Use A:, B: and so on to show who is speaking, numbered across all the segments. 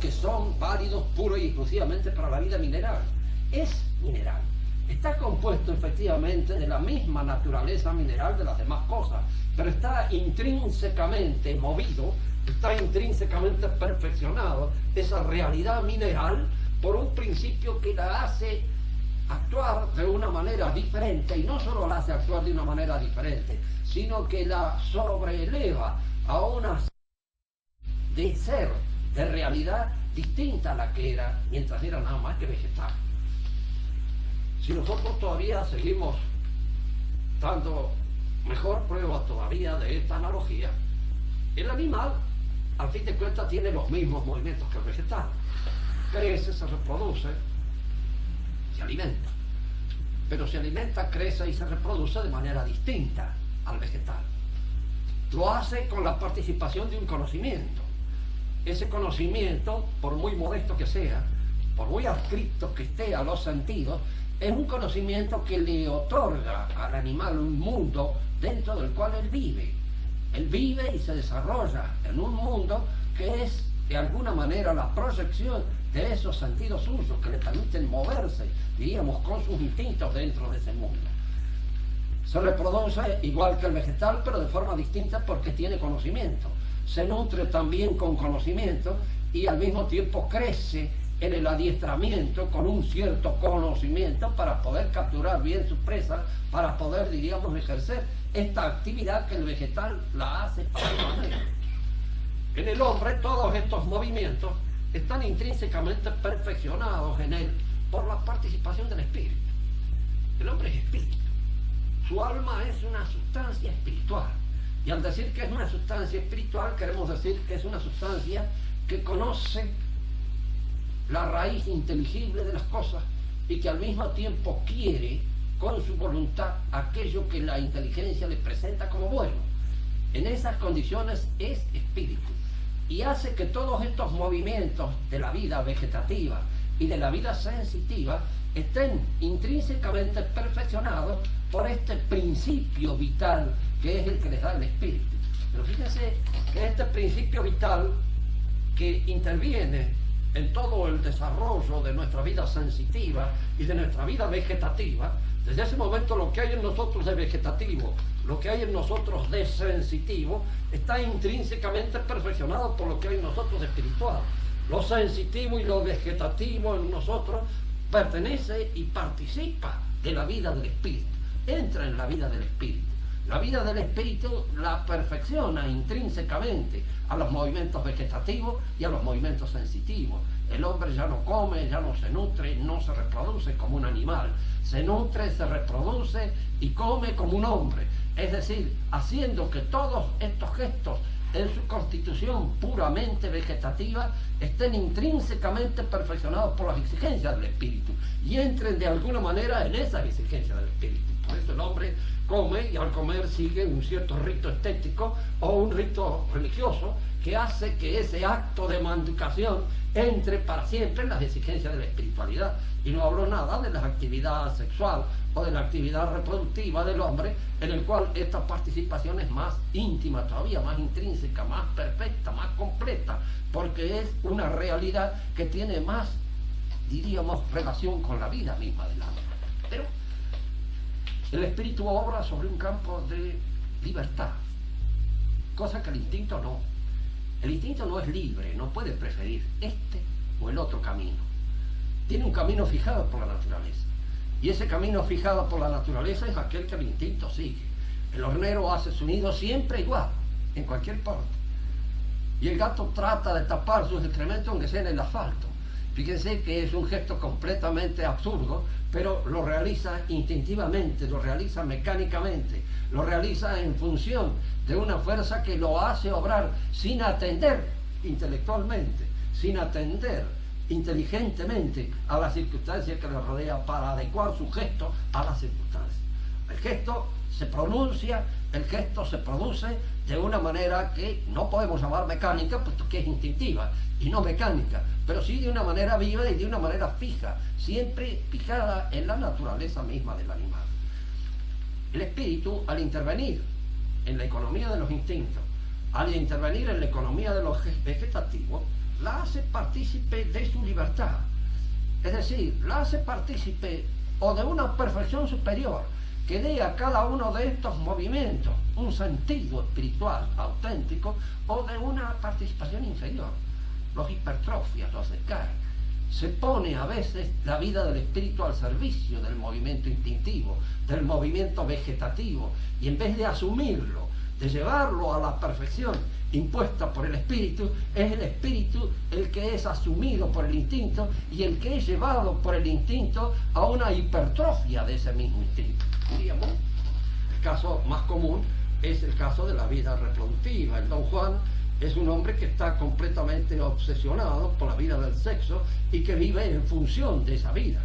A: que son válidos pura y exclusivamente para la vida mineral. Es mineral. Está compuesto efectivamente de la misma naturaleza mineral de las demás cosas, pero está intrínsecamente movido, está intrínsecamente perfeccionado esa realidad mineral por un principio que la hace actuar de una manera diferente, y no solo la hace actuar de una manera diferente, sino que la sobreeleva a una de ser, de realidad distinta a la que era mientras era nada más que vegetal. Si nosotros todavía seguimos dando mejor prueba todavía de esta analogía, el animal, al fin de cuentas, tiene los mismos movimientos que el vegetal. Crece, se reproduce, se alimenta. Pero se alimenta, crece y se reproduce de manera distinta al vegetal. Lo hace con la participación de un conocimiento. Ese conocimiento, por muy modesto que sea, por muy adscrito que esté a los sentidos, es un conocimiento que le otorga al animal un mundo dentro del cual él vive. Él vive y se desarrolla en un mundo que es, de alguna manera, la proyección de esos sentidos suyos que le permiten moverse, diríamos, con sus instintos dentro de ese mundo. Se reproduce igual que el vegetal, pero de forma distinta porque tiene conocimiento. Se nutre también con conocimiento y al mismo tiempo crece en el adiestramiento con un cierto conocimiento para poder capturar bien su presa, para poder, diríamos, ejercer esta actividad que el vegetal la hace para el manera. En el hombre todos estos movimientos están intrínsecamente perfeccionados en él por la participación del espíritu. El hombre es espíritu. Su alma es una sustancia espiritual. Y al decir que es una sustancia espiritual, queremos decir que es una sustancia que conoce la raíz inteligible de las cosas y que al mismo tiempo quiere con su voluntad aquello que la inteligencia le presenta como bueno. En esas condiciones es espíritu y hace que todos estos movimientos de la vida vegetativa y de la vida sensitiva estén intrínsecamente perfeccionados por este principio vital que es el que les da el espíritu. Pero fíjense que este principio vital que interviene en todo el desarrollo de nuestra vida sensitiva y de nuestra vida vegetativa, desde ese momento lo que hay en nosotros de vegetativo, lo que hay en nosotros de sensitivo, está intrínsecamente perfeccionado por lo que hay en nosotros de espiritual. Lo sensitivo y lo vegetativo en nosotros pertenece y participa de la vida del espíritu, entra en la vida del espíritu. La vida del espíritu la perfecciona intrínsecamente a los movimientos vegetativos y a los movimientos sensitivos. El hombre ya no come, ya no se nutre, no se reproduce como un animal. Se nutre, se reproduce y come como un hombre. Es decir, haciendo que todos estos gestos en su constitución puramente vegetativa estén intrínsecamente perfeccionados por las exigencias del espíritu y entren de alguna manera en esas exigencias del espíritu. Por eso el hombre come y al comer sigue un cierto rito estético o un rito religioso que hace que ese acto de manducación entre para siempre en las exigencias de la espiritualidad. Y no hablo nada de la actividad sexual o de la actividad reproductiva del hombre, en el cual esta participación es más íntima todavía, más intrínseca, más perfecta, más completa, porque es una realidad que tiene más, diríamos, relación con la vida misma del alma. Pero el espíritu obra sobre un campo de libertad, cosa que el instinto no. El instinto no es libre, no puede preferir este o el otro camino. Tiene un camino fijado por la naturaleza. Y ese camino fijado por la naturaleza es aquel que el instinto sigue. El hornero hace su nido siempre igual, en cualquier parte. Y el gato trata de tapar sus excrementos aunque sea en el asfalto. Fíjense que es un gesto completamente absurdo, pero lo realiza instintivamente, lo realiza mecánicamente, lo realiza en función de una fuerza que lo hace obrar sin atender intelectualmente, sin atender inteligentemente a las circunstancias que le rodea para adecuar su gesto a las circunstancias. El gesto se pronuncia, el gesto se produce de una manera que no podemos llamar mecánica, puesto que es instintiva y no mecánica, pero sí de una manera viva y de una manera fija, siempre fijada en la naturaleza misma del animal. El espíritu, al intervenir en la economía de los instintos, al intervenir en la economía de los vegetativos, la hace partícipe de su libertad. Es decir, la hace partícipe o de una perfección superior que dé a cada uno de estos movimientos un sentido espiritual auténtico, o de una participación inferior. Los hipertrofia, los decae. Se pone a veces la vida del espíritu al servicio del movimiento instintivo, del movimiento vegetativo, y en vez de asumirlo, de llevarlo a la perfección impuesta por el espíritu, es el espíritu el que es asumido por el instinto y el que es llevado por el instinto a una hipertrofia de ese mismo instinto. Diríamos, el caso más común es el caso de la vida reproductiva. El Don Juan es un hombre que está completamente obsesionado por la vida del sexo y que vive en función de esa vida.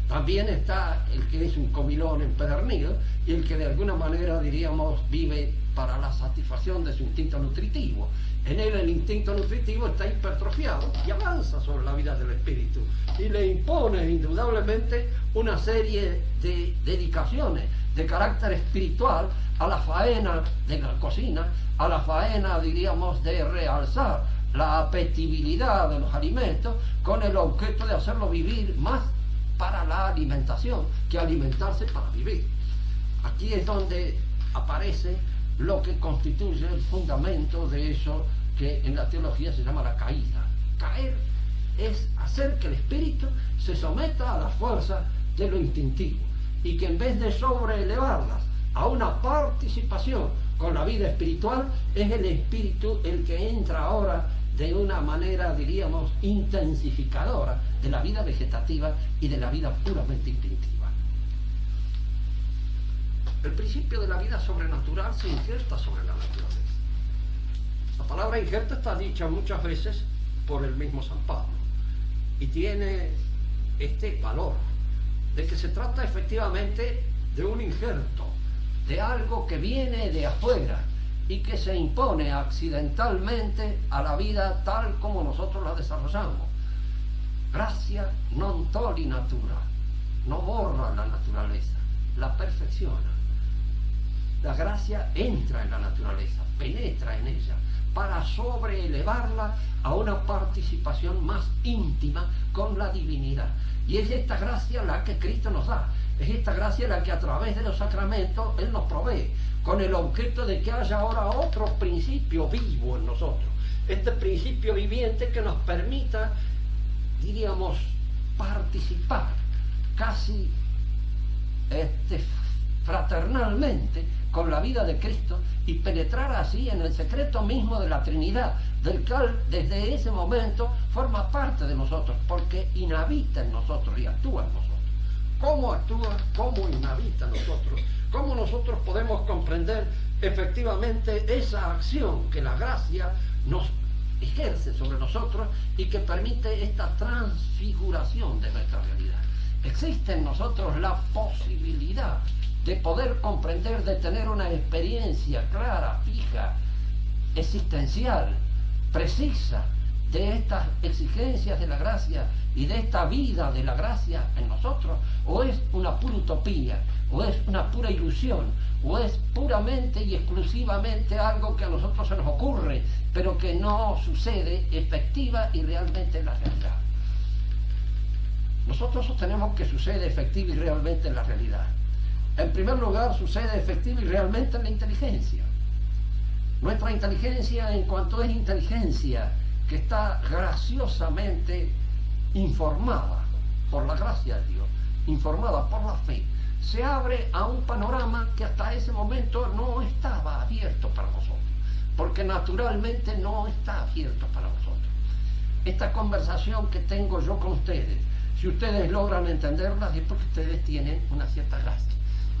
A: También está el que es un comilón empedernido y el que de alguna manera, diríamos, vive para la satisfacción de su instinto nutritivo. En él el instinto nutritivo está hipertrofiado y avanza sobre la vida del espíritu y le impone indudablemente una serie de dedicaciones de carácter espiritual a la faena de la cocina, a la faena, diríamos, de realzar la apetibilidad de los alimentos con el objeto de hacerlo vivir más para la alimentación que alimentarse para vivir. Aquí es donde aparece lo que constituye el fundamento de eso que en la teología se llama la caída. Caer es hacer que el espíritu se someta a la fuerza de lo instintivo y que en vez de sobreelevarlas a una participación con la vida espiritual, es el espíritu el que entra ahora de una manera, diríamos, intensificadora de la vida vegetativa y de la vida puramente instintiva. El principio de la vida sobrenatural se injerta sobre la naturaleza. La palabra injerta está dicha muchas veces por el mismo San Pablo y tiene este valor de que se trata efectivamente de un injerto, de algo que viene de afuera y que se impone accidentalmente a la vida tal como nosotros la desarrollamos. Gracia non toli natura, no borra la naturaleza, la perfecciona. La gracia entra en la naturaleza, penetra en ella, para sobreelevarla a una participación más íntima con la divinidad. Y es esta gracia la que Cristo nos da, es esta gracia la que a través de los sacramentos Él nos provee, con el objeto de que haya ahora otro principio vivo en nosotros, este principio viviente que nos permita, diríamos, participar casi fraternalmente con la vida de Cristo y penetrar así en el secreto mismo de la Trinidad, del cual desde ese momento forma parte de nosotros, porque inhabita en nosotros y actúa en nosotros. ¿Cómo actúa? ¿Cómo inhabita en nosotros? ¿Cómo nosotros podemos comprender efectivamente esa acción que la gracia nos ejerce sobre nosotros y que permite esta transfiguración de nuestra realidad? Existe en nosotros la posibilidad de poder comprender, de tener una experiencia clara, fija, existencial, precisa de estas exigencias de la gracia y de esta vida de la gracia en nosotros, o es una pura utopía, o es una pura ilusión, o es puramente y exclusivamente algo que a nosotros se nos ocurre, pero que no sucede efectiva y realmente en la realidad. Nosotros sostenemos que sucede efectiva y realmente en la realidad. En primer lugar, sucede efectiva y realmente en la inteligencia. Nuestra inteligencia, en cuanto es inteligencia, que está graciosamente informada por la gracia de Dios, informada por la fe, se abre a un panorama que hasta ese momento no estaba abierto para nosotros, porque naturalmente no está abierto para nosotros. Esta conversación que tengo yo con ustedes, si ustedes logran entenderla, es porque ustedes tienen una cierta gracia.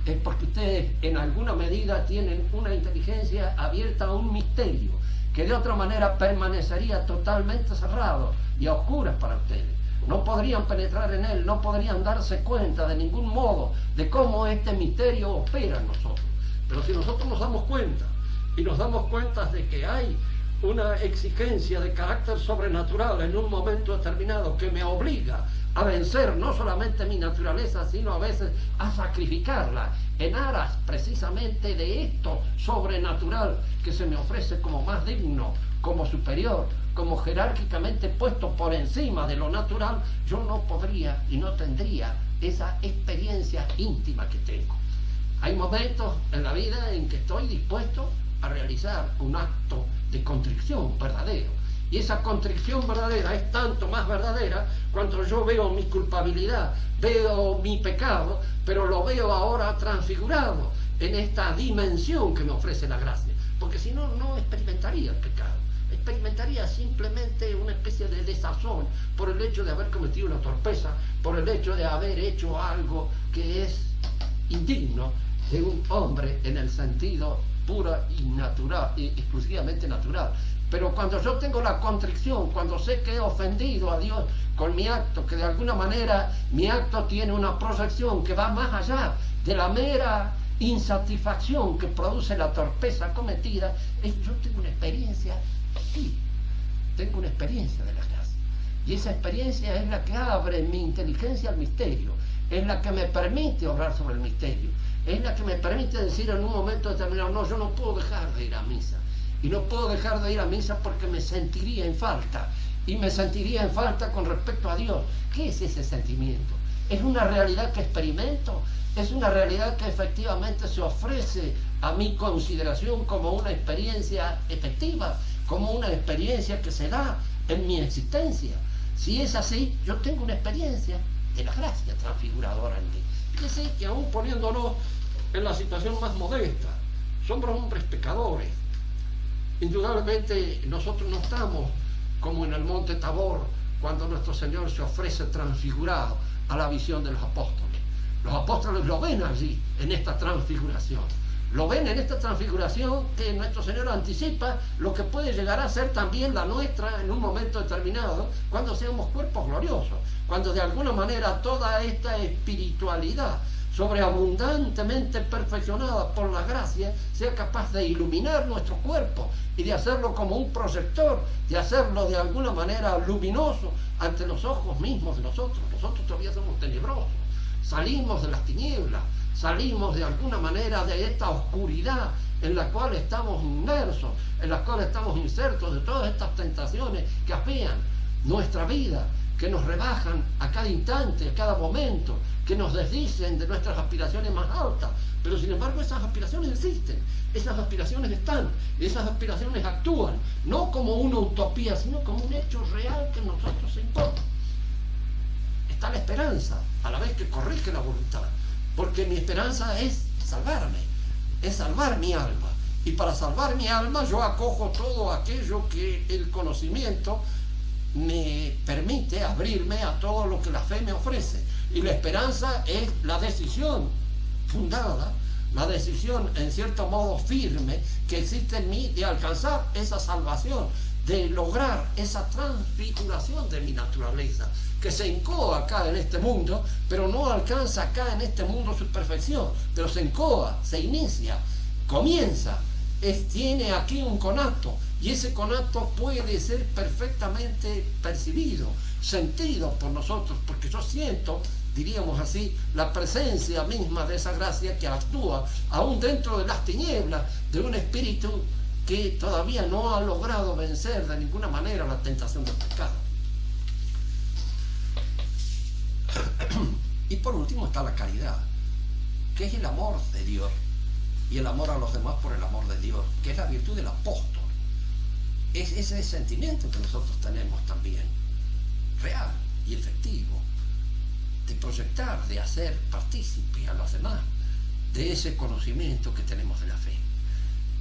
A: Es porque ustedes en alguna medida tienen una inteligencia abierta a un misterio que de otra manera permanecería totalmente cerrado y a oscuras para ustedes. No podrían penetrar en él, no podrían darse cuenta de ningún modo de cómo este misterio opera en nosotros. Pero si nosotros nos damos cuenta y nos damos cuenta de que hay una exigencia de carácter sobrenatural en un momento determinado que me obliga a vencer no solamente mi naturaleza, sino a veces a sacrificarla en aras precisamente de esto sobrenatural que se me ofrece como más digno, como superior, como jerárquicamente puesto por encima de lo natural, yo no podría y no tendría esa experiencia íntima que tengo. Hay momentos en la vida en que estoy dispuesto a realizar un acto de contrición verdadero. Y esa contrición verdadera es tanto más verdadera cuando yo veo mi culpabilidad, veo mi pecado, pero lo veo ahora transfigurado en esta dimensión que me ofrece la gracia. Porque si no, no experimentaría el pecado. Experimentaría simplemente una especie de desazón por el hecho de haber cometido una torpeza, por el hecho de haber hecho algo que es indigno de un hombre en el sentido pura y natural, y exclusivamente natural. Pero cuando yo tengo la contrición, cuando sé que he ofendido a Dios con mi acto, que de alguna manera mi acto tiene una proyección que va más allá de la mera insatisfacción que produce la torpeza cometida, yo tengo una experiencia, sí, tengo una experiencia de la gracia. Y esa experiencia es la que abre mi inteligencia al misterio, es la que me permite obrar sobre el misterio, es la que me permite decir en un momento determinado, no, yo no puedo dejar de ir a misa. Y no puedo dejar de ir a misa porque me sentiría en falta. Y me sentiría en falta con respecto a Dios. ¿Qué es ese sentimiento? ¿Es una realidad que experimento? ¿Es una realidad que efectivamente se ofrece a mi consideración como una experiencia efectiva? Como una experiencia que se da en mi existencia. Si es así, yo tengo una experiencia de la gracia transfiguradora en mí. Fíjese que aún poniéndonos en la situación más modesta, somos hombres pecadores. Indudablemente nosotros no estamos como en el monte Tabor cuando nuestro Señor se ofrece transfigurado a la visión de los apóstoles. Los apóstoles lo ven allí, en esta transfiguración. Lo ven en esta transfiguración que nuestro Señor anticipa lo que puede llegar a ser también la nuestra en un momento determinado, cuando seamos cuerpos gloriosos, cuando de alguna manera toda esta espiritualidad sobreabundantemente perfeccionada por la gracia sea capaz de iluminar nuestro cuerpo y de hacerlo como un proyector, de hacerlo de alguna manera luminoso ante los ojos mismos de nosotros. Nosotros todavía somos tenebrosos, salimos de las tinieblas, salimos de alguna manera de esta oscuridad en la cual estamos inmersos, en la cual estamos insertos de todas estas tentaciones que afean nuestra vida, que nos rebajan a cada instante, a cada momento, que nos desdicen de nuestras aspiraciones más altas. Pero sin embargo esas aspiraciones existen, esas aspiraciones están, esas aspiraciones actúan, no como una utopía, sino como un hecho real que en nosotros se impone. Está la esperanza, a la vez que corrige la voluntad, porque mi esperanza es salvarme, es salvar mi alma. Y para salvar mi alma yo acojo todo aquello que el conocimiento me permite abrirme a todo lo que la fe me ofrece. Y la esperanza es la decisión fundada, la decisión en cierto modo firme que existe en mí de alcanzar esa salvación, de lograr esa transfiguración de mi naturaleza, que se incoa acá en este mundo, pero no alcanza acá en este mundo su perfección, pero se incoa, se inicia, comienza, tiene aquí un conato, y ese conato puede ser perfectamente percibido, sentido por nosotros, porque yo siento, diríamos así, la presencia misma de esa gracia que actúa aún dentro de las tinieblas de un espíritu que todavía no ha logrado vencer de ninguna manera la tentación del pecado. Y por último está la caridad, que es el amor de Dios, y el amor a los demás por el amor de Dios, que es la virtud del apóstol. Es ese sentimiento que nosotros tenemos también, real y efectivo, de proyectar, de hacer partícipe a los demás de ese conocimiento que tenemos de la fe.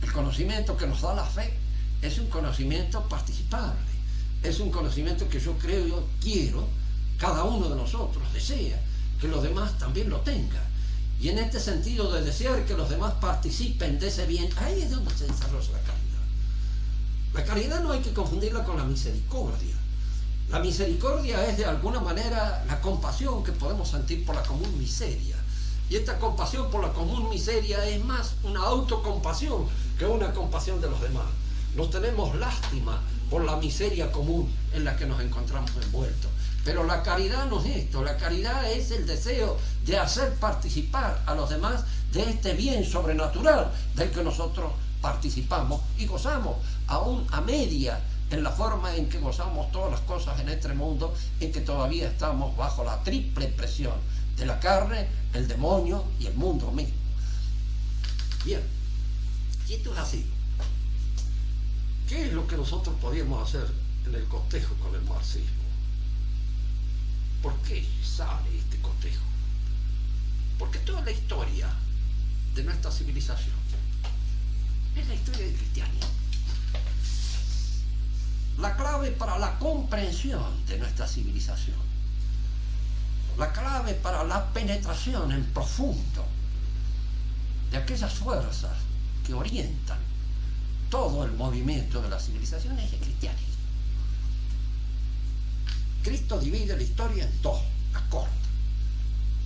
A: El conocimiento que nos da la fe es un conocimiento participable, es un conocimiento que yo creo, yo quiero, cada uno de nosotros desea que los demás también lo tengan. Y en este sentido de desear que los demás participen de ese bien, ahí es donde se desarrolla la caridad. La caridad no hay que confundirla con la misericordia. La misericordia es de alguna manera la compasión que podemos sentir por la común miseria. Y esta compasión por la común miseria es más una autocompasión que una compasión de los demás. Nos tenemos lástima por la miseria común en la que nos encontramos envueltos. Pero la caridad no es esto, la caridad es el deseo de hacer participar a los demás de este bien sobrenatural del que nosotros participamos y gozamos aún a media en la forma en que gozamos todas las cosas en este mundo, en que todavía estamos bajo la triple presión de la carne, el demonio y el mundo mismo. Bien, y esto es así. ¿Qué es lo que nosotros podíamos hacer en el cotejo con el marxismo? ¿Por qué sale este cotejo? Porque toda la historia de nuestra civilización es la historia del cristianismo. La clave para la comprensión de nuestra civilización, la clave para la penetración en profundo de aquellas fuerzas que orientan todo el movimiento de la civilización es el cristianismo. Cristo divide la historia en dos, acorta.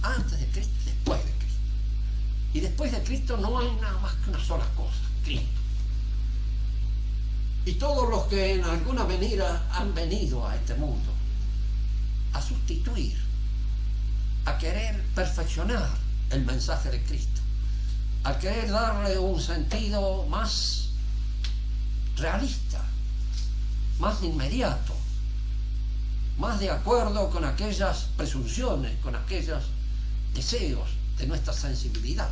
A: Antes de Cristo y después de Cristo. Y después de Cristo no hay nada más que una sola cosa, Cristo. Y todos los que en alguna manera han venido a este mundo a sustituir, a querer perfeccionar el mensaje de Cristo, a querer darle un sentido más realista, más inmediato, más de acuerdo con aquellas presunciones, con aquellos deseos de nuestra sensibilidad,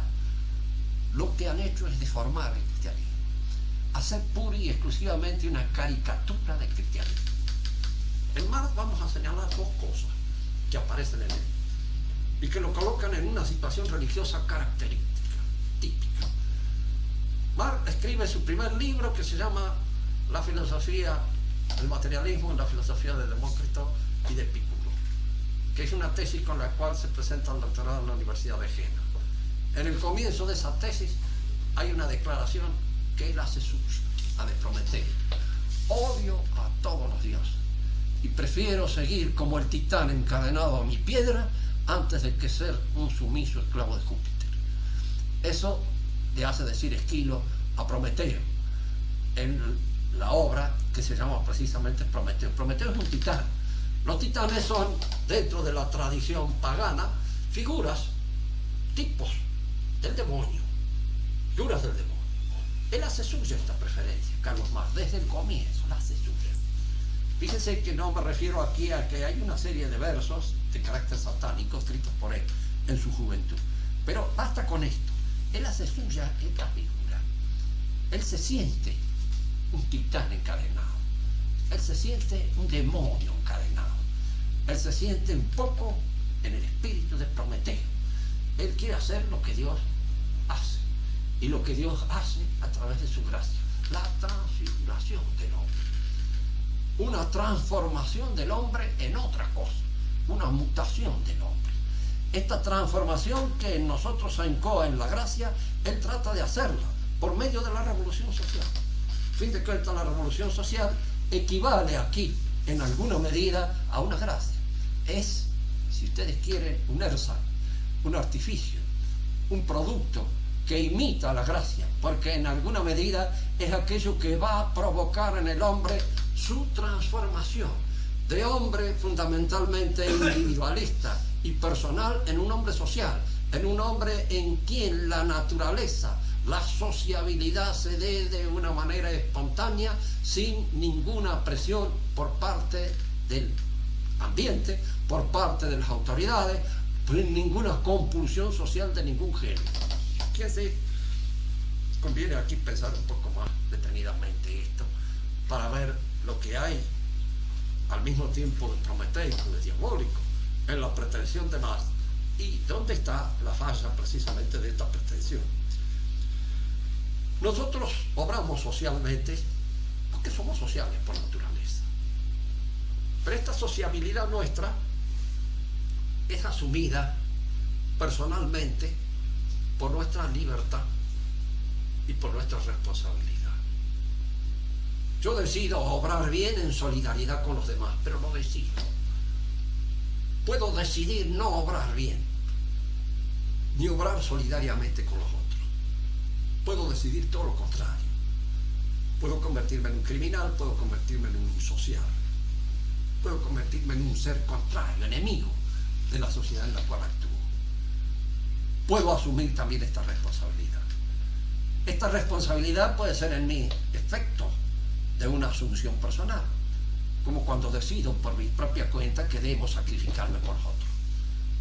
A: lo que han hecho es deformar el cristianismo, hacer pura y exclusivamente una caricatura del cristianismo. En Marx vamos a señalar dos cosas que aparecen en él y que lo colocan en una situación religiosa característica, típica. Marx escribe su primer libro que se llama La filosofía, el materialismo en la filosofía de Demócrito y de Epicuro, que es una tesis con la cual se presenta al doctorado en la Universidad de Jena. En el comienzo de esa tesis hay una declaración que él hace suya, la de Prometeo. Odio a todos los dioses y prefiero seguir como el titán encadenado a mi piedra antes de que ser un sumiso esclavo de Júpiter. Eso le hace decir Esquilo a Prometeo en la obra que se llama precisamente Prometeo. Prometeo es un titán. Los titanes son, dentro de la tradición pagana, figuras, tipos del demonio, figuras del demonio. Él hace suya esta preferencia, Carlos Marx, desde el comienzo la hace suya. Fíjense que no me refiero aquí a que hay una serie de versos de carácter satánico escritos por él en su juventud, pero basta con esto. Él hace suya esta figura. Él se siente un titán encadenado. Él se siente un demonio encadenado. Él se siente un poco en el espíritu de Prometeo. Él quiere hacer lo que Dios hace. Y lo que Dios hace a través de su gracia. La transfiguración del hombre. Una transformación del hombre en otra cosa. Una mutación del hombre. Esta transformación que en nosotros se encoa en la gracia, él trata de hacerla por medio de la revolución social. A fin de cuentas, la revolución social equivale aquí, en alguna medida, a una gracia. Es, si ustedes quieren, un ersatz, un artificio, un producto que imita la gracia, porque en alguna medida es aquello que va a provocar en el hombre su transformación de hombre fundamentalmente individualista y personal en un hombre social, en un hombre en quien la naturaleza, la sociabilidad se dé de una manera espontánea, sin ninguna presión por parte del ambiente, por parte de las autoridades, sin ninguna compulsión social de ningún género. Fíjense, conviene aquí pensar un poco más detenidamente esto, para ver lo que hay al mismo tiempo de prometeico, de diabólico, en la pretensión de Marx, y dónde está la falla precisamente de esta pretensión. Nosotros obramos socialmente porque somos sociales por naturaleza, pero esta sociabilidad nuestra es asumida personalmente por nuestra libertad y por nuestra responsabilidad. Yo decido obrar bien en solidaridad con los demás, pero lo decido. Puedo decidir no obrar bien, ni obrar solidariamente con los otros. Puedo decidir todo lo contrario. Puedo convertirme en un criminal, puedo convertirme en un social. Puedo convertirme en un ser contrario, enemigo de la sociedad en la cual actúo. Puedo asumir también esta responsabilidad. Esta responsabilidad puede ser en mi efecto de una asunción personal, como cuando decido por mi propia cuenta que debo sacrificarme por otros,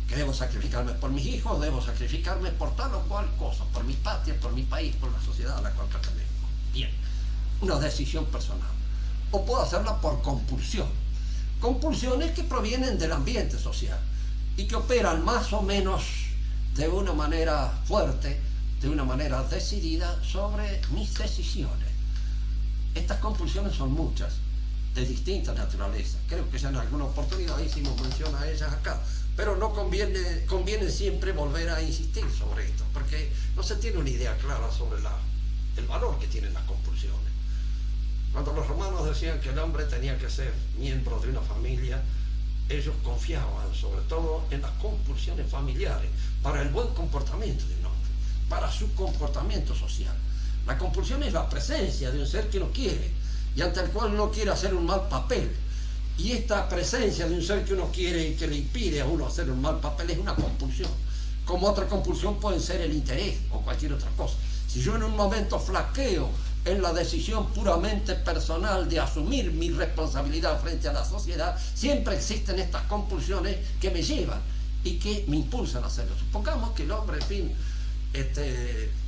A: que debo sacrificarme por mis hijos, debo sacrificarme por tal o cual cosa, por mi patria, por mi país, por la sociedad a la cual pertenezco. Bien, una decisión personal. O puedo hacerla por compulsión. Compulsiones que provienen del ambiente social y que operan más o menos de una manera fuerte, de una manera decidida sobre mis decisiones. Estas compulsiones son muchas, de distinta naturaleza. Creo que ya en alguna oportunidad hicimos mención a ellas acá, pero no conviene siempre volver a insistir sobre esto, porque no se tiene una idea clara sobre el valor que tienen las compulsiones. Cuando los romanos decían que el hombre tenía que ser miembro de una familia, ellos confiaban sobre todo en las compulsiones familiares para el buen comportamiento de un hombre, para su comportamiento social. La compulsión es la presencia de un ser que no quiere y ante el cual no quiere hacer un mal papel. Y esta presencia de un ser que uno quiere y que le impide a uno hacer un mal papel es una compulsión. Como otra compulsión puede ser el interés o cualquier otra cosa. Si yo en un momento flaqueo en la decisión puramente personal de asumir mi responsabilidad frente a la sociedad, siempre existen estas compulsiones que me llevan y que me impulsan a hacerlo. Supongamos que el hombre, en fin,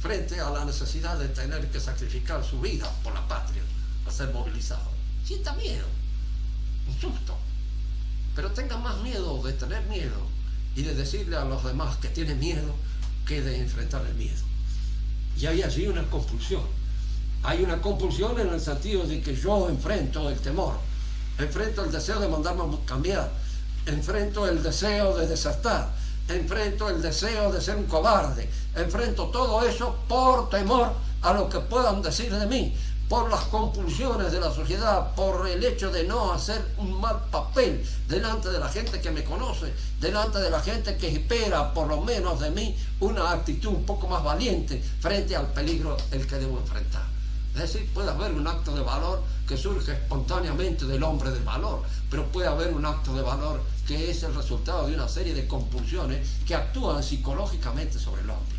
A: frente a la necesidad de tener que sacrificar su vida por la patria, a ser movilizado, sienta miedo, un susto, pero tenga más miedo de tener miedo y de decirle a los demás que tiene miedo que de enfrentar el miedo. Y hay allí una compulsión. Hay una compulsión en el sentido de que yo enfrento el temor, enfrento el deseo de mandarme a cambiar, enfrento el deseo de desertar, enfrento el deseo de ser un cobarde, enfrento todo eso por temor a lo que puedan decir de mí, por las compulsiones de la sociedad, por el hecho de no hacer un mal papel delante de la gente que me conoce, delante de la gente que espera por lo menos de mí una actitud un poco más valiente frente al peligro el que debo enfrentar. Es decir, puede haber un acto de valor que surge espontáneamente del hombre del valor, pero puede haber un acto de valor que es el resultado de una serie de compulsiones que actúan psicológicamente sobre el hombre.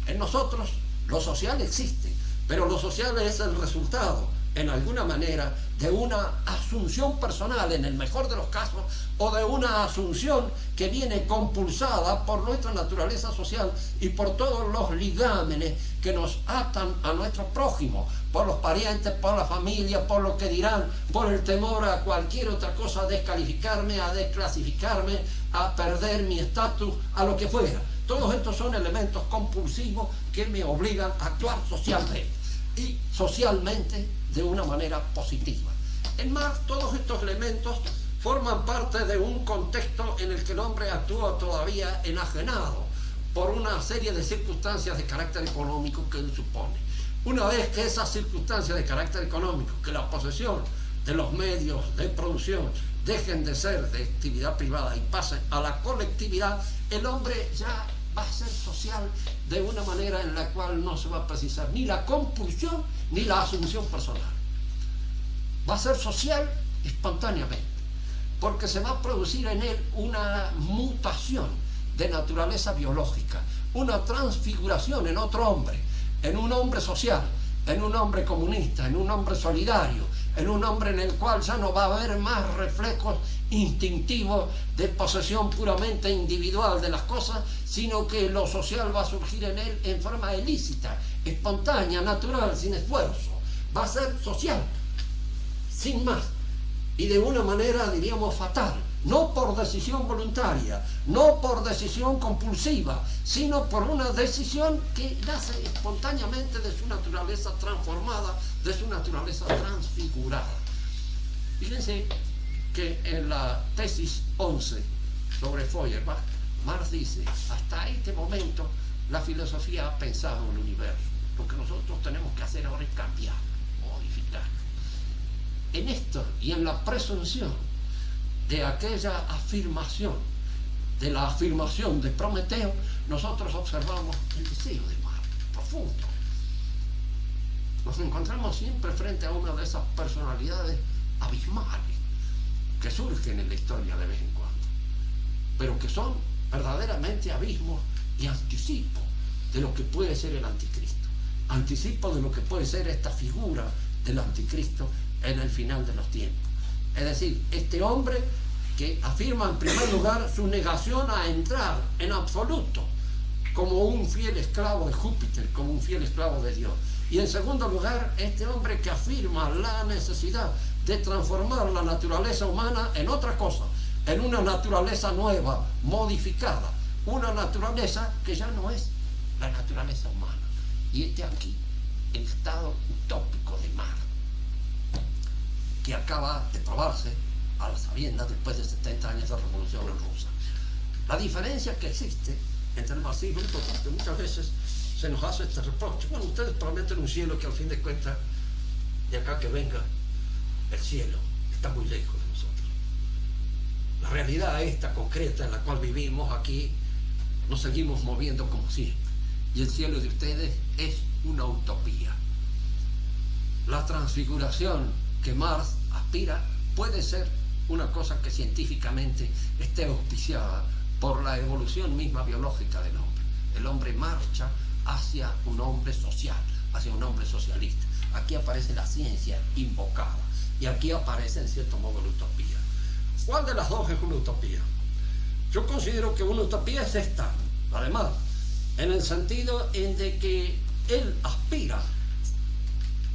A: En nosotros lo social existe, pero lo social es el resultado, en alguna manera, de una asunción personal, en el mejor de los casos, o de una asunción que viene compulsada por nuestra naturaleza social y por todos los ligámenes que nos atan a nuestro prójimo, por los parientes, por la familia, por lo que dirán, por el temor a cualquier otra cosa, a descalificarme, a desclasificarme, a perder mi estatus, a lo que fuera. Todos estos son elementos compulsivos que me obligan a actuar socialmente, y socialmente de una manera positiva. En más, todos estos elementos forman parte de un contexto en el que el hombre actúa todavía enajenado por una serie de circunstancias de carácter económico que él supone. Una vez que esas circunstancias de carácter económico, que la posesión de los medios de producción dejen de ser de actividad privada y pasen a la colectividad, el hombre ya va a ser social de una manera en la cual no se va a precisar ni la compulsión ni la asunción personal. Va a ser social espontáneamente, porque se va a producir en él una mutación de naturaleza biológica, una transfiguración en otro hombre, en un hombre social, en un hombre comunista, en un hombre solidario, en un hombre en el cual ya no va a haber más reflejos instintivos de posesión puramente individual de las cosas, sino que lo social va a surgir en él en forma ilícita, espontánea, natural, sin esfuerzo. Va a ser social, sin más, y de una manera, diríamos, fatal, no por decisión voluntaria, no por decisión compulsiva, sino por una decisión que nace espontáneamente de su naturaleza transformada, de su naturaleza transfigurada. Fíjense que en la tesis 11 sobre Feuerbach, Marx dice: hasta este momento la filosofía ha pensado en el universo, lo que nosotros tenemos que hacer ahora es cambiar, modificar. En esto y en la presunción de aquella afirmación, de la afirmación de Prometeo, nosotros observamos el deseo de Marx, profundo. Nos encontramos siempre frente a una de esas personalidades abismales que surgen en la historia de vez en cuando, pero que son verdaderamente abismos y anticipos de lo que puede ser el anticristo, anticipo de lo que puede ser esta figura del anticristo en el final de los tiempos. Es decir, este hombre que afirma en primer lugar su negación a entrar en absoluto como un fiel esclavo de Júpiter, como un fiel esclavo de Dios. Y en segundo lugar, este hombre que afirma la necesidad de transformar la naturaleza humana en otra cosa, en una naturaleza nueva, modificada, una naturaleza que ya no es la naturaleza humana. Y este aquí, el estado utópico de Marx, que acaba de probarse a la sabiendas después de 70 años de revolución rusa. La diferencia que existe entre el marxismo y el utopía, que muchas veces se nos hace este reproche. Bueno, ustedes prometen un cielo que al fin de cuentas, de acá que venga, el cielo está muy lejos de nosotros. La realidad esta concreta en la cual vivimos aquí, nos seguimos moviendo como siempre. Y el cielo de ustedes es una utopía. La transfiguración que Marx aspira puede ser una cosa que científicamente esté auspiciada por la evolución misma biológica del hombre. El hombre marcha hacia un hombre social, hacia un hombre socialista. Aquí aparece la ciencia invocada y aquí aparece en cierto modo la utopía. ¿Cuál de las dos es una utopía? Yo considero que una utopía es esta, además, en el sentido en de que él aspira,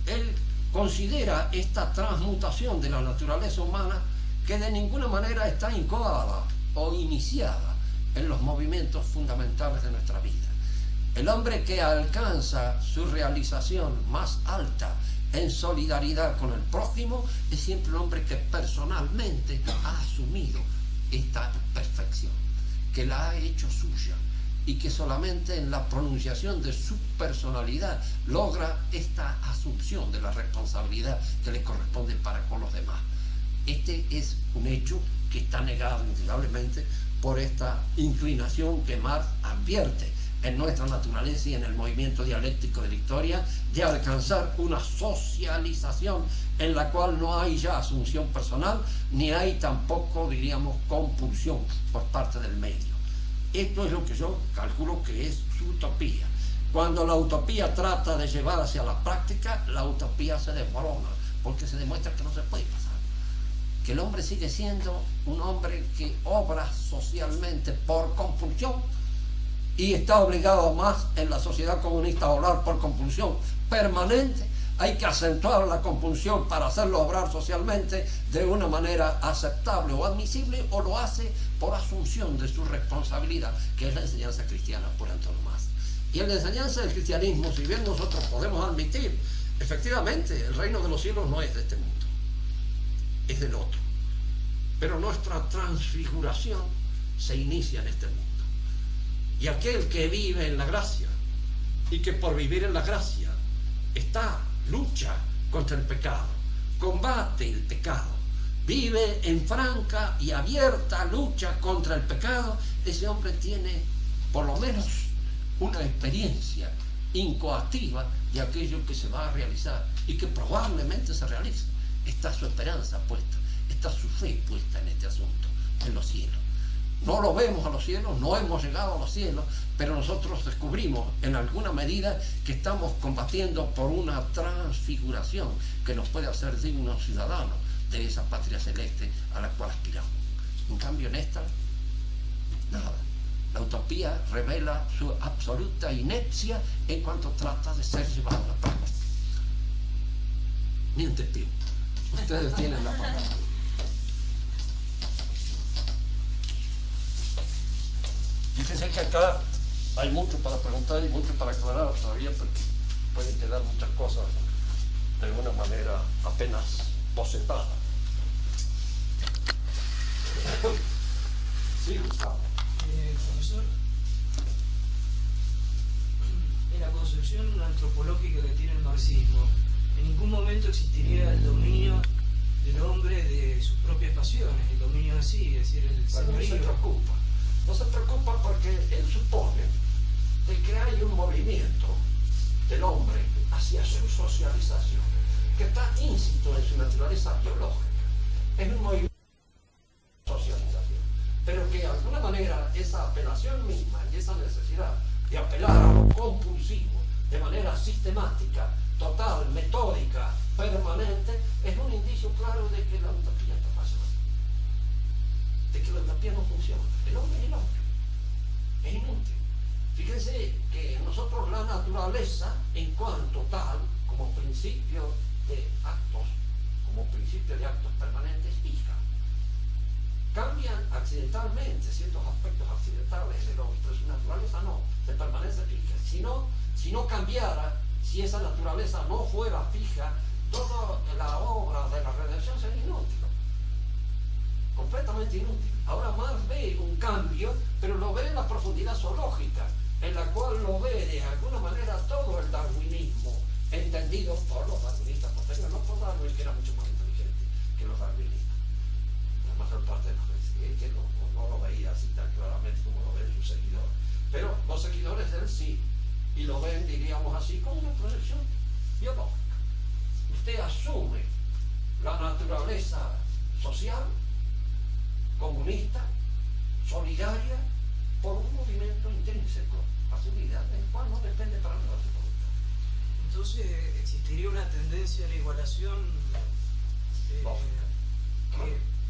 A: él considera esta transmutación de la naturaleza humana que de ninguna manera está incoada o iniciada en los movimientos fundamentales de nuestra vida. El hombre que alcanza su realización más alta en solidaridad con el prójimo es siempre un hombre que personalmente ha asumido esta perfección, que la ha hecho suya y que solamente en la pronunciación de su personalidad logra esta asunción de la responsabilidad que le corresponde para con los demás. Este es un hecho que está negado indudablemente por esta inclinación que Marx advierte en nuestra naturaleza y en el movimiento dialéctico de la historia de alcanzar una socialización en la cual no hay ya asunción personal ni hay tampoco, diríamos, compulsión por parte del medio. Esto es lo que yo calculo que es su utopía. Cuando la utopía trata de llevar hacia la práctica, la utopía se desmorona porque se demuestra que no se puede pasar. Que el hombre sigue siendo un hombre que obra socialmente por compulsión y está obligado más en la sociedad comunista a obrar por compulsión permanente. Hay que acentuar la compulsión para hacerlo obrar socialmente de una manera aceptable o admisible, o lo hace por asunción de su responsabilidad, que es la enseñanza cristiana por antonomasia. Y en la enseñanza del cristianismo, si bien nosotros podemos admitir, efectivamente, el reino de los cielos no es de este mundo, es del otro. Pero nuestra transfiguración se inicia en este mundo. Y aquel que vive en la gracia y que por vivir en la gracia lucha contra el pecado, combate el pecado, vive en franca y abierta lucha contra el pecado, ese hombre tiene por lo menos una experiencia incoactiva de aquello que se va a realizar y que probablemente se realice. Está su esperanza puesta, está su fe puesta en este asunto, en los cielos. No lo vemos a los cielos, no hemos llegado a los cielos, pero nosotros descubrimos en alguna medida que estamos combatiendo por una transfiguración que nos puede hacer dignos ciudadanos de esa patria celeste a la cual aspiramos. En cambio, en esta, nada. La utopía revela su absoluta inepcia en cuanto trata de ser llevada a la práctica. Miente, Pío. Ustedes tienen la palabra. Fíjense que acá hay mucho para preguntar y mucho para aclarar todavía, porque pueden quedar muchas cosas de una manera apenas bocetada. Sí, Gustavo.
B: Profesor, en la concepción antropológica que tiene el marxismo, en ningún momento existiría el dominio del hombre de sus propias pasiones, el dominio así, es decir, el señorío.
A: No se preocupa porque él supone de que hay un movimiento del hombre hacia su socialización que está íncito en su naturaleza biológica. Es un movimiento de socialización, pero que de alguna manera esa apelación misma y esa necesidad de apelar a lo compulsivo, de manera sistemática, total, metódica, permanente, es un indicio claro de que la utopía está pasando, de que la utopía no funciona. El hombre es el hombre, es inútil. Fíjense que nosotros la naturaleza, en cuanto tal, como principio de actos permanentes, fija. Cambian accidentalmente ciertos aspectos accidentales del hombre, pero su naturaleza no, de permanece fija. Si no cambiara, si esa naturaleza no fuera fija, toda la obra de la redención sería inútil, completamente inútil. Ahora Marx ve un cambio, pero lo ve en la profundidad zoológica, en la cual lo ve de alguna manera todo el darwinismo, entendido por los darwinistas posteriores, no por Darwin, que era mucho más inteligente que los darwinistas. La mayor parte de los que no lo veía así tan claramente como lo ven sus seguidores. Pero los seguidores de él sí, y lo ven, diríamos así, como una proyección biológica. Usted asume la naturaleza social, comunista, solidaria, por un movimiento intrínseco a su vida, del cual no depende para nada de su voluntad.
B: Entonces existiría una tendencia a la igualación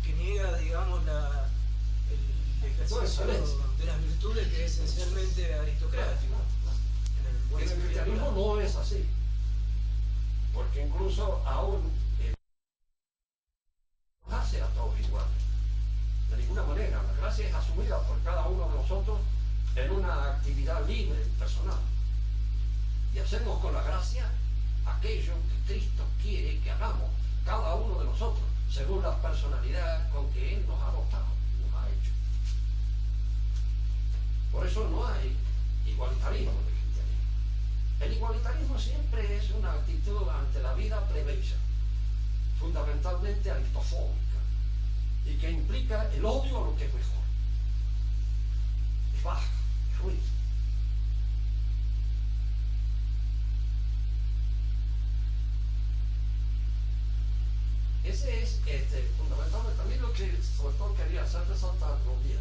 B: que niega, digamos, el ejercicio de las virtudes, que es esencialmente aristocrático.
A: En el cristianismo no es así, porque incluso aún hace a todos iguales. De ninguna manera, la gracia es asumida por cada uno de nosotros en una actividad libre y personal. Y hacemos con la gracia aquello que Cristo quiere que hagamos, cada uno de nosotros, según la personalidad con que Él nos ha dotado, nos ha hecho. Por eso no hay igualitarismo en el cristianismo. El igualitarismo siempre es una actitud ante la vida plebeya, fundamentalmente aristofóbica, y que implica el odio a lo que es mejor. Es baja, es ruin. Ese es fundamentalmente también lo que sobre todo quería hacer resaltar bien.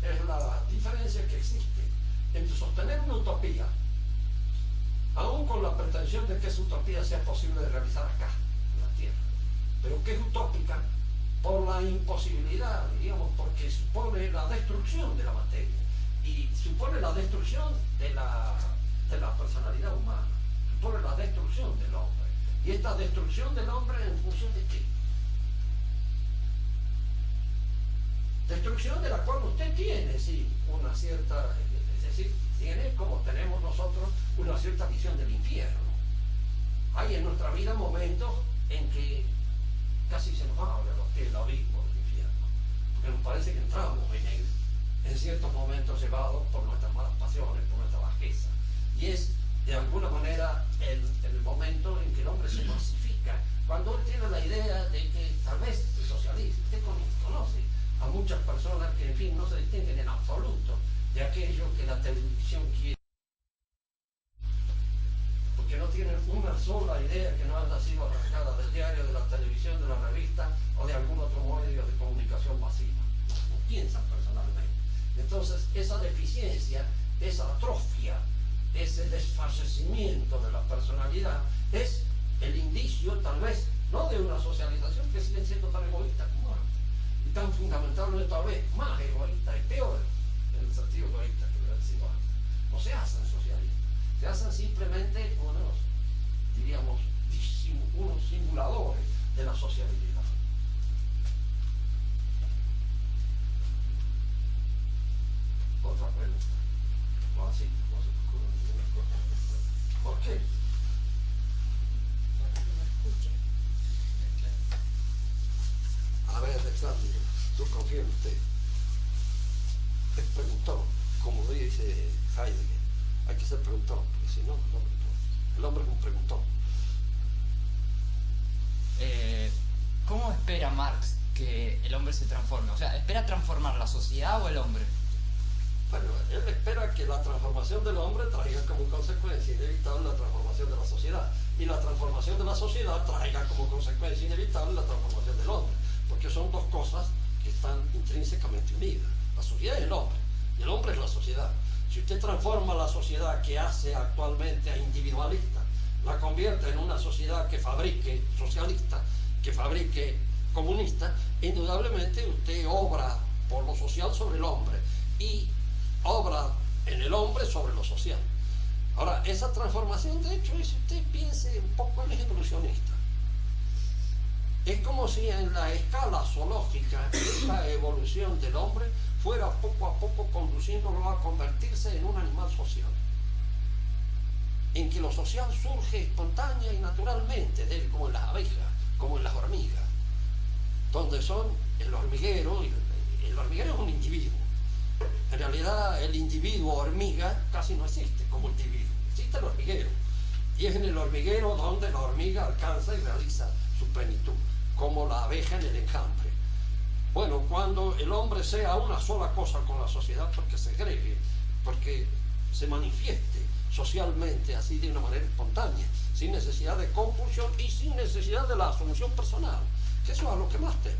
A: Es la diferencia que existe entre sostener una utopía, aún con la pretensión de que esa utopía sea posible de realizar acá, en la Tierra, pero que es utópica por la imposibilidad, diríamos, porque supone la destrucción de la materia y supone la destrucción de la personalidad humana, supone la destrucción del hombre. Y esta destrucción del hombre, ¿en función de qué? Destrucción de la cual usted tiene, sí, una cierta, es decir, tiene, como tenemos nosotros, una cierta visión del infierno. Hay en nuestra vida momentos en que casi se nos abre los pies el abismo del infierno, porque nos parece que entramos en él, en ciertos momentos llevados por nuestras malas pasiones, por nuestra bajeza. Y es, de alguna manera, el momento en que el hombre se masifica, cuando él tiene la idea de que tal vez el socialista, usted conoce a muchas personas que, en fin, no se distinguen en absoluto de aquello que la televisión quiere, porque no tienen una sola idea que no haya sido arrancada del diario, de la televisión, de la revista o de algún otro medio de comunicación masiva. No piensan personalmente. Entonces, esa deficiencia, esa atrofia, ese desfallecimiento de la personalidad es el indicio, tal vez, no de una socialización que sigue siendo tan egoísta como antes, y tan fundamentalmente tal vez más egoísta y peor en el sentido egoísta que lo han sido antes. No se hacen socialistas, se hacen simplemente unos, diríamos, unos simuladores de la sociabilidad. Otra pregunta. O así, no se me ocurre ninguna cosa. ¿Por qué? A ver, Cándido, tú confías en usted. Él preguntó, como dice Heidegger, hay que ser preguntón, porque si no, el hombre es un preguntón.
C: ¿Cómo espera Marx que el hombre se transforme? O sea, ¿espera transformar la sociedad o el hombre?
A: Bueno, él espera que la transformación del hombre traiga como consecuencia inevitable la transformación de la sociedad, y la transformación de la sociedad traiga como consecuencia inevitable la transformación del hombre, porque son dos cosas que están intrínsecamente unidas. La sociedad es el hombre, y el hombre es la sociedad. Si usted transforma la sociedad que hace actualmente a individualista, la convierte en una sociedad que fabrique socialista, que fabrique comunista, indudablemente usted obra por lo social sobre el hombre y obra en el hombre sobre lo social. Ahora, esa transformación, de hecho, si usted piense un poco, es evolucionista. Es como si en la escala zoológica esa evolución del hombre fuera poco a poco conduciéndolo a convertirse en un animal social, en que lo social surge espontánea y naturalmente de él, como en las abejas, como en las hormigas, donde son el hormiguero. El hormiguero es un individuo. En realidad el individuo hormiga casi no existe como individuo, existe el hormiguero, y es en el hormiguero donde la hormiga alcanza y realiza su plenitud, como la abeja en el enjambre. Bueno, cuando el hombre sea una sola cosa con la sociedad, porque se agregue, porque se manifieste socialmente así de una manera espontánea, sin necesidad de compulsión y sin necesidad de la asunción personal, que eso es a lo que más temen,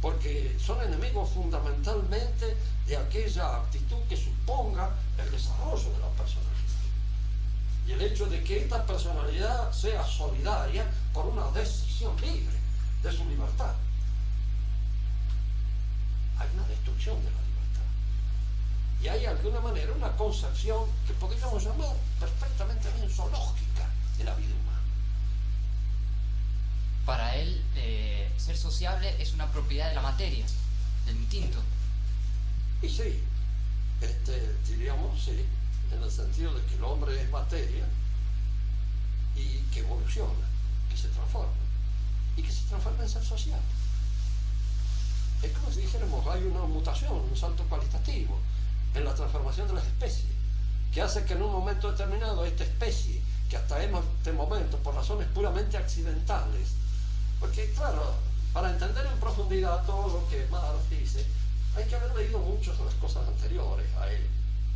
A: porque son enemigos fundamentalmente de aquella actitud que suponga el desarrollo de la personalidad y el hecho de que esta personalidad sea solidaria por una decisión libre de su libertad. Hay una destrucción de la libertad y hay de alguna manera una concepción que podríamos llamar perfectamente bien zoológica de la vida humana.
C: Para él, ser sociable es una propiedad de la materia, del instinto.
A: Y sí, diríamos sí, en el sentido de que el hombre es materia y que evoluciona, que se transforma y que se transforma en ser social. Es como si dijéramos, hay una mutación, un salto cualitativo en la transformación de las especies, que hace que en un momento determinado esta especie, que hasta este momento, por razones puramente accidentales, porque claro, para entender en profundidad todo lo que Marx dice, hay que haber leído muchas de las cosas anteriores a él,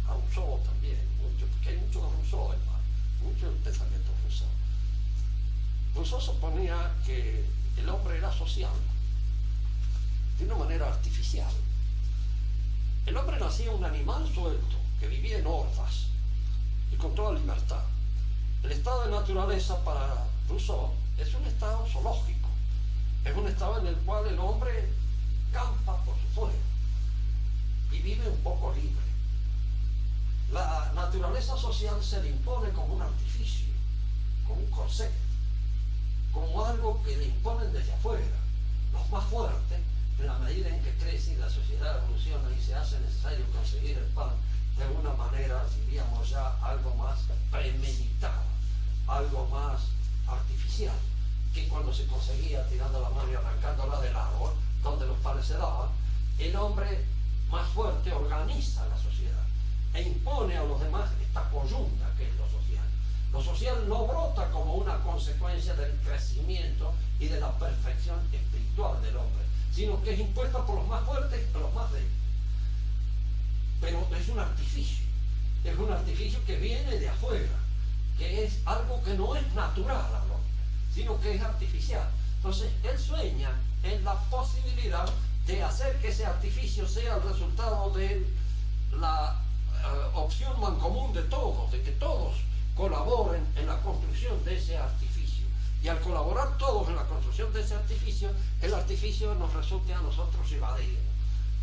A: a Rousseau también, mucho, porque hay mucho de Rousseau en Marx, mucho del pensamiento de Rousseau. Rousseau suponía que el hombre era social, de una manera artificial. El hombre nacía un animal suelto, que vivía en hordas y con toda libertad. El estado de naturaleza para Rousseau es un estado zoológico, es un estado en el cual el hombre campa por su fuera y vive un poco libre. La naturaleza social se le impone como un artificio, como un corset, como algo que le imponen desde afuera. Los más fuertes, en la medida en que crece y la sociedad evoluciona y se hace necesario conseguir el pan de una manera, diríamos ya, algo más premeditada, algo más artificial, que cuando se conseguía tirando la mano y arrancándola del árbol, donde los panes se daban, el hombre más fuerte organiza la sociedad e impone a los demás esta coyunta que es lo social. Lo social no brota como una consecuencia del crecimiento y de la perfección espiritual del hombre, sino que es impuesta por los más fuertes y por los más débiles. Pero es un artificio que viene de afuera, que es algo que no es natural al hombre, sino que es artificial. Entonces él sueña en la posibilidad de hacer que ese artificio sea el resultado de la opción mancomún de todos, de que todos colaboren en la construcción de ese artificio. Y al colaborar todos en la construcción de ese artificio, el artificio nos resulte a nosotros llevadero,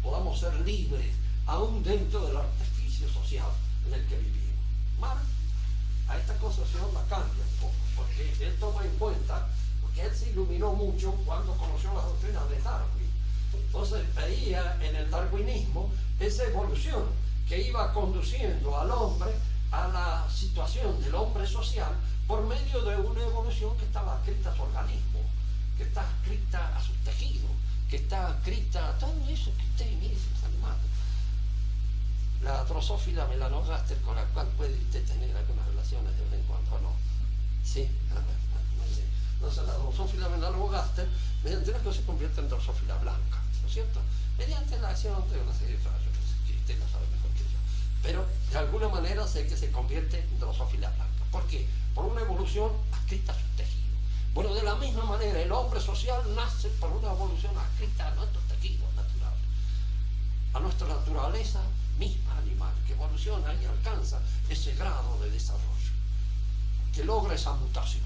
A: podamos ser libres, aún dentro del artificio social en el que vivimos. Marx a esta concepción la cambia un poco, porque él toma en cuenta, porque él se iluminó mucho cuando conoció las doctrinas de Darwin. Entonces veía en el darwinismo esa evolución que iba conduciendo al hombre a la situación del hombre social por medio de una evolución que estaba adscrita a su organismo, que está adscrita a sus tejidos, que está adscrita a todo eso que usted mire sus animales. La drosófila melanogaster, con la cual puede usted tener algunas relaciones de vez en cuando, ¿no? Sí, entonces la drosófila melanogaster, mediante una cosa se convierte en drosófila blanca, ¿no es cierto? Mediante la acción de una serie de fallos que usted lo sabe mejor que yo. Pero de alguna manera sé que se convierte en drosófila blanca. ¿Por qué? Por una evolución adscrita a sus tejidos. Bueno, de la misma manera, el hombre social nace por una evolución adscrita a nuestros tejidos naturales, a nuestra naturaleza misma animal, que evoluciona y alcanza ese grado de desarrollo, que logra esa mutación.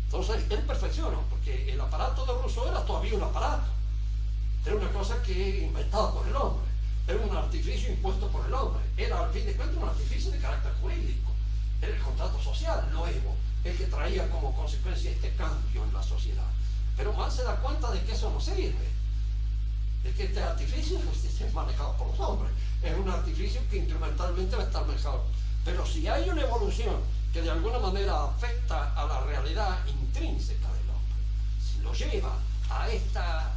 A: Entonces, él perfecciona, porque el aparato de Rousseau era todavía un aparato, era una cosa que inventada por el hombre, era un artificio impuesto por el hombre, era al fin de cuentas un artificio de carácter jurídico, era el contrato social nuevo, el que traía como consecuencia este cambio en la sociedad. Pero Marx se da cuenta de que eso no sirve, de que este artificio es manejado por los hombres, es un artificio que instrumentalmente va a estar manejado. Pero si hay una evolución que de alguna manera afecta a la realidad intrínseca del hombre, si lo lleva a esta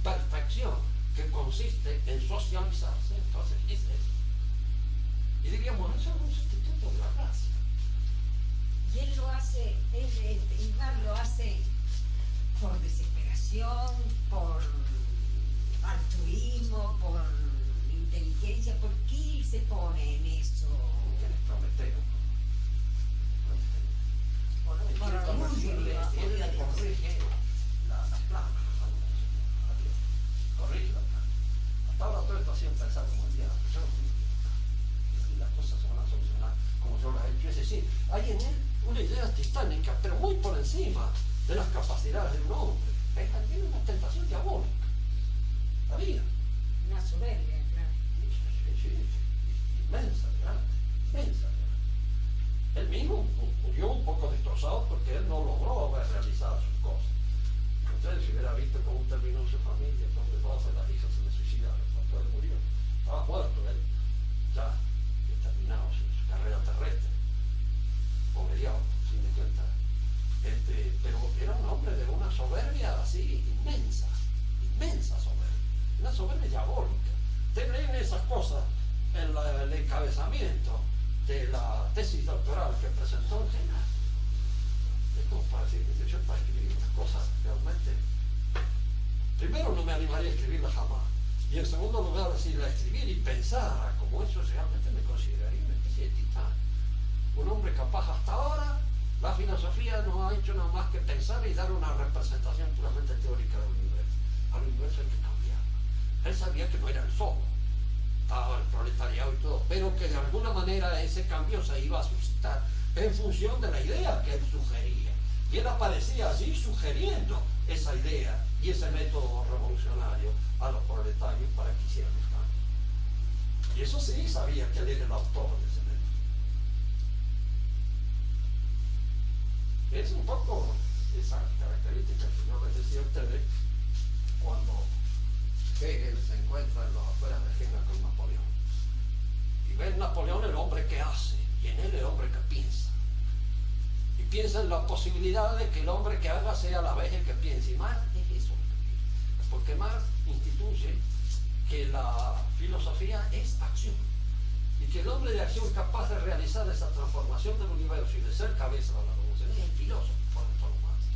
A: perfección que consiste en socializarse, entonces es eso. Y diríamos, eso es un sustituto de la gracia.
D: Y él lo hace, Iván lo hace por desesperación, por altruismo, por inteligencia. ¿Por qué él se pone en eso?
A: Él es Prometeo.
D: Por orgullo,
A: Él corrige las planas. Corrige las planas. Hasta ahora todo esto ha sido pensado como el diablo. Y las cosas se van a solucionar como yo las he hecho. Es decir, hay en él una idea titánica, pero muy por encima de las capacidades de un hombre. Tiene una tentación diabólica. La vida.
D: una soberbia, claro.
A: Sí, inmensa, grande, inmensa. Él mismo murió un poco destrozado porque él no logró ver realizadas sus cosas. Entonces, si hubiera visto cómo terminó su familia, donde todas las hijas se le suicidaron cuando él murió, estaba muerto él, ya terminado su carrera terrestre, pobre diablo, sin de cuenta. Pero era un hombre de una soberbia así inmensa, inmensa soberbia, una soberbia diabólica. Ustedes leen esas cosas en el encabezamiento de la tesis doctoral que presentó en Jena. Es como para decir que yo para escribir unas cosas realmente, primero no me animaría a escribirla jamás, y en segundo lugar si la escribir y pensara como eso, realmente me consideraría una especie de titán, un hombre capaz. Hasta ahora la filosofía no ha hecho nada más que pensar y dar una representación puramente teórica del universo. Al universo hay que cambiarlo. Él sabía que no era el solo, estaba el proletariado y todo, pero que de alguna manera ese cambio se iba a suscitar en función de la idea que él sugería. Y él aparecía allí sugiriendo esa idea y ese método revolucionario a los proletarios para que hicieran el cambio. Y eso sí sabía que él era el autor de ese método. Es un poco esa característica que yo les decía a ustedes cuando Hegel se encuentra en las afueras de Jena con Napoleón. Y ve en Napoleón el hombre que hace, y en él el hombre que piensa. Y piensa en la posibilidad de que el hombre que haga sea a la vez el que piense. Y Marx es eso. Porque Marx instituye que la filosofía es acción. Y que el hombre de acción capaz de realizar esa transformación del universo y de ser cabeza de la revolución es el filósofo por todo Marx.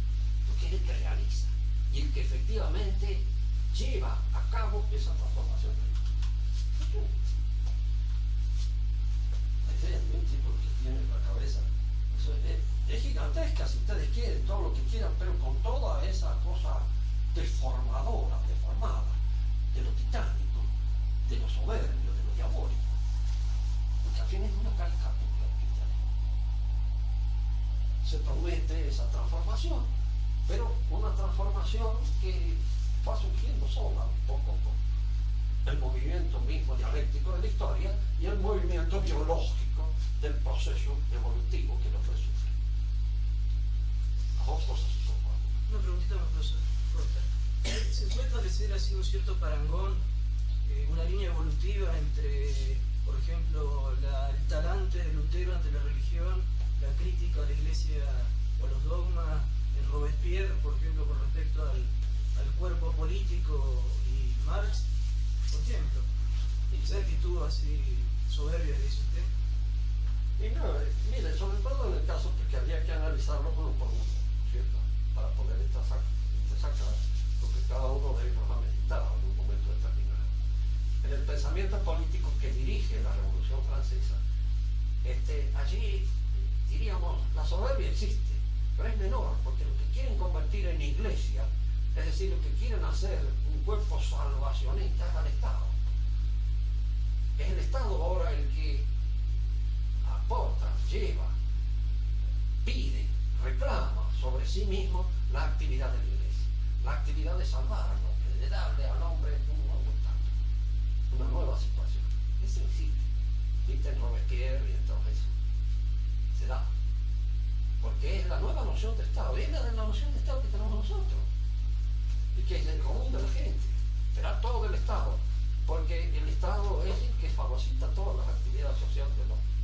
A: Porque es el que realiza. Y el que efectivamente lleva a cabo esa transformación del mundo. La idea de un tipo que tiene en la cabeza es gigantesca, si ustedes quieren, todo lo que quieran, pero con toda esa cosa deformada de lo titánico, de lo soberbio, de lo diabólico, porque al fin es una caricatura del cristianismo. Se promete esa transformación, pero una transformación que va surgiendo sola un poco con el movimiento mismo dialéctico de la historia y el movimiento biológico del proceso evolutivo que lo fue sufrir. Las dos cosas se conforman.
B: Una preguntita más, profesor. ¿Se puede establecer así un cierto parangón, una línea evolutiva entre, por ejemplo, el talante de Lutero ante la religión, la crítica a la iglesia o a los dogmas, en Robespierre, por ejemplo, con respecto al cuerpo político, y Marx, por ejemplo? Esa actitud así soberbia que dice usted.
A: Y no, mire, sobre todo en el caso porque habría que analizarlo uno por uno, ¿cierto? Para poder sacar lo que cada uno de ellos ha meditado en un momento determinado. En el pensamiento político que dirige la Revolución Francesa, allí diríamos, la soberbia existe, pero es menor, porque lo que quieren convertir en iglesia, es decir, lo que quieren hacer un cuerpo salvacionista es al Estado. Es el Estado ahora el que aporta, lleva, pide, reclama sobre sí mismo la actividad de la Iglesia, la actividad de salvarlo, de darle al hombre un nuevo estatus, una nueva situación. Eso existe. Existe en Robespierre y en todo eso. Se da. Porque es la nueva noción de Estado, es la noción de Estado que tenemos nosotros, y que es del común de la gente. Será todo el Estado, porque el Estado es el que fagocita todas las actividades sociales del hombre.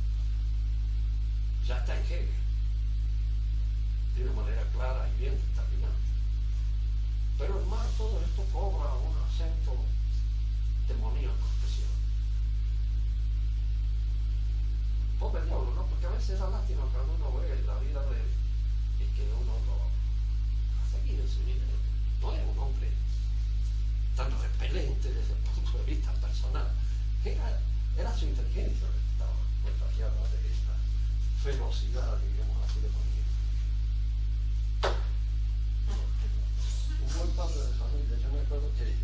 A: Ya está en Hegel, de una manera clara y bien determinante. Pero en mar todo esto cobra un acento demoníaco especial. Pobre diablo, ¿no? Porque a veces da lástima cuando uno ve la vida de él y que uno lo ha seguido en su vida. No era un hombre tan repelente desde el punto de vista personal. Era su inteligencia la que estaba contagiada de esta ferocidad, digamos así, de manera. Un buen padre de familia, yo me acuerdo que